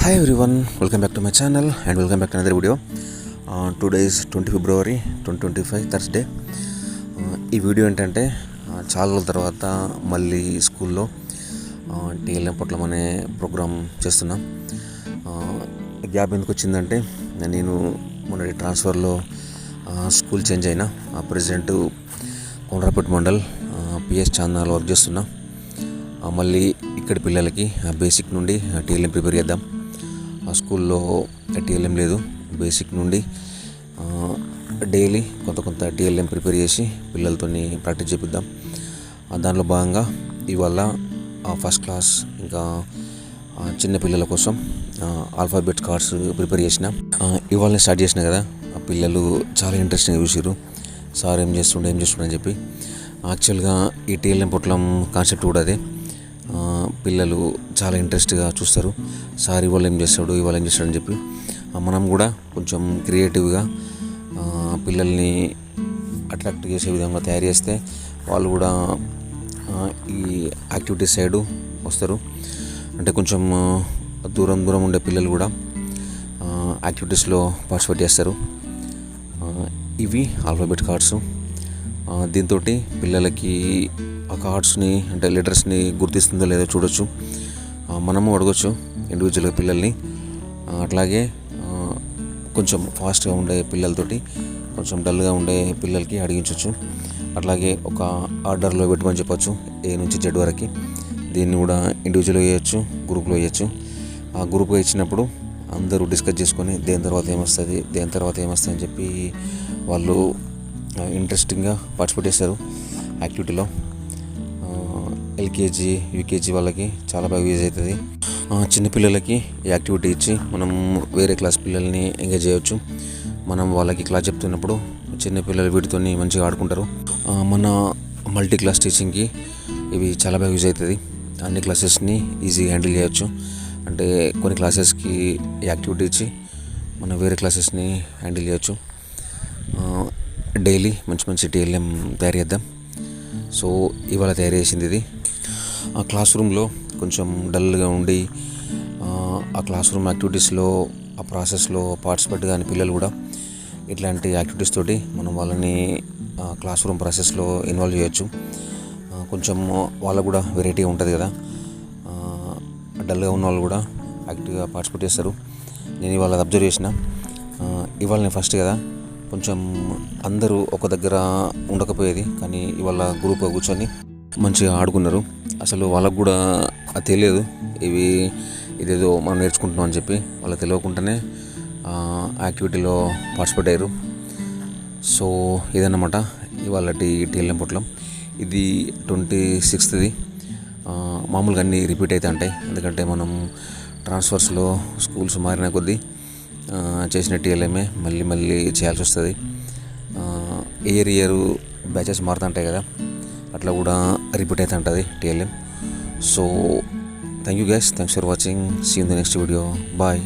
Hi everyone, welcome back to my channel and welcome back to another video. Today is 20 February 2025 Thursday. ఈ video ఏంటంటే చాలా రోజుల తర్వాత మళ్ళీ స్కూల్లో టీఎల్ఎం పొట్లం అనే ప్రోగ్రామ్ చేస్తున్నాం. గ్యాప్ ఎందుకు వచ్చిందంటే నేను మొన్నటి ట్రాన్స్ఫర్లో స్కూల్ చేంజ్ అయినా ప్రెసిడెంట్ కొండ్రాపేట్ మండల్ పిఎస్ చాందాలో వర్క్ చేస్తున్నా. మళ్ళీ ఇక్కడి పిల్లలకి బేసిక్ నుండి టీఎల్ఎం ప్రిపేర్ చేద్దాం. స్కూల్లో టీఎల్ఎం లేదు, బేసిక్ నుండి డైలీ కొంత టీఎల్ఎం ప్రిపేర్ చేసి పిల్లలతో ప్రాక్టీస్ చేపిద్దాం. దానిలో భాగంగా ఇవాళ ఫస్ట్ క్లాస్ ఇంకా చిన్న పిల్లల కోసం ఆల్ఫాబెట్ కార్డ్స్ ప్రిపేర్ చేసిన. ఇవాళ స్టార్ట్ చేసిన కదా, ఆ పిల్లలు చాలా ఇంట్రెస్టింగ్గా చూసారు. సార్ ఏం చేస్తుండే అని చెప్పి. యాక్చువల్గా ఈ టీఎల్ఎం పొట్లం కాన్సెప్ట్ కూడా అదే. పిల్లలు చాలా ఇంట్రెస్ట్గా చూస్తారు, సార్ ఇవాళ ఏం చేస్తాడు అని చెప్పి. మనం కూడా కొంచెం క్రియేటివ్గా పిల్లల్ని అట్రాక్ట్ చేసే విధంగా తయారు చేస్తే వాళ్ళు కూడా ఈ యాక్టివిటీస్ సైడు వస్తారు. అంటే కొంచెం దూరం ఉండే పిల్లలు కూడా యాక్టివిటీస్లో పార్టిసిపేట్ చేస్తారు. ఇవి ఆల్ఫాబెట్ కార్డ్స్. దీంతో పిల్లలకి ఆ కార్డ్స్ని అంటే లెటర్స్ని గుర్తిస్తుందో లేదో చూడొచ్చు. మనము అడగొచ్చు ఇండివిజువల్గా పిల్లల్ని. అట్లాగే కొంచెం ఫాస్ట్గా ఉండే పిల్లలతోటి కొంచెం డల్గా ఉండే పిల్లలకి అడిగించవచ్చు. అట్లాగే ఒక ఆర్డర్లో పెట్టమని చెప్పచ్చు, ఏ నుంచి జెడ్ వరకు. దీన్ని కూడా ఇండివిజువల్గా వేయచ్చు, గ్రూప్లో వేయచ్చు. ఆ గ్రూప్గా ఇచ్చినప్పుడు అందరూ డిస్కస్ చేసుకొని దేని తర్వాత ఏమొస్తుంది అని చెప్పి వాళ్ళు ఇంట్రెస్టింగ్గా పార్టిసిపేట్ చేస్తారు యాక్టివిటీలో. ఎల్కేజీ యూకేజీ వాళ్ళకి చాలా బాగా యూజ్ అవుతుంది. చిన్నపిల్లలకి యాక్టివిటీ ఇచ్చి మనం వేరే క్లాస్ పిల్లల్ని ఎంగేజ్ చేయవచ్చు. మనం వాళ్ళకి క్లాస్ చెప్తున్నప్పుడు చిన్నపిల్లలు వీటితో మంచిగా ఆడుకుంటారు. మన మల్టీ క్లాస్ టీచింగ్కి ఇవి చాలా బాగా యూజ్ అవుతుంది. అన్ని క్లాసెస్ని ఈజీగా హ్యాండిల్ చేయవచ్చు. అంటే కొన్ని క్లాసెస్కి యాక్టివిటీ ఇచ్చి మనం వేరే క్లాసెస్ని హ్యాండిల్ చేయవచ్చు. డైలీ మంచి టీఎల్ఎం తయారు చేద్దాం. సో ఇవాళ తయారు చేసింది ఇది. ఆ క్లాస్ రూమ్లో కొంచెం డల్గా ఉండి ఆ క్లాస్ రూమ్ యాక్టివిటీస్లో ఆ ప్రాసెస్లో పార్టిసిపేట్ కాని పిల్లలు కూడా ఇట్లాంటి యాక్టివిటీస్ తోటి మనం వాళ్ళని క్లాస్ రూమ్ ప్రాసెస్లో ఇన్వాల్వ్ చేయొచ్చు. కొంచెం వాళ్ళకు కూడా వెరైటీ ఉంటుంది కదా, డల్గా ఉన్న వాళ్ళు కూడా యాక్టివ్గా పార్టిసిపేట్ చేస్తారు. నేను ఇవాళ అబ్జర్వ్ చేసిన. ఇవాళ నేను ఫస్ట్ కదా, కొంచెం అందరూ ఒక దగ్గర ఉండకపోయేది, కానీ ఇవాళ గ్రూప్గా కూర్చొని మంచిగా ఆడుకున్నారు. అసలు వాళ్ళకు కూడా అది తెలియదు ఇదేదో మనం నేర్చుకుంటున్నాం అని చెప్పి. వాళ్ళకి తెలియకుండానే యాక్టివిటీలో పార్టిసిపేట్ అయ్యారు. సో ఇదన్నమాట ఇవాళ టీఎల్ఎం పొట్లం. ఇది 26th. మామూలుగా అన్నీ రిపీట్ అయితే ఉంటాయి, ఎందుకంటే మనం ట్రాన్స్ఫర్స్లో స్కూల్స్ మారిన కొద్దీ చేసిన టీఎల్ఎంఏ మళ్ళీ చేయాల్సి వస్తుంది. ఇయర్ బ్యాచెస్ మారుతుంటాయి కదా, అట్లా కూడా రిపీట్ అవుతూ ఉంటుంది TLM. So thank you guys, thanks for watching. See in the next video. Bye.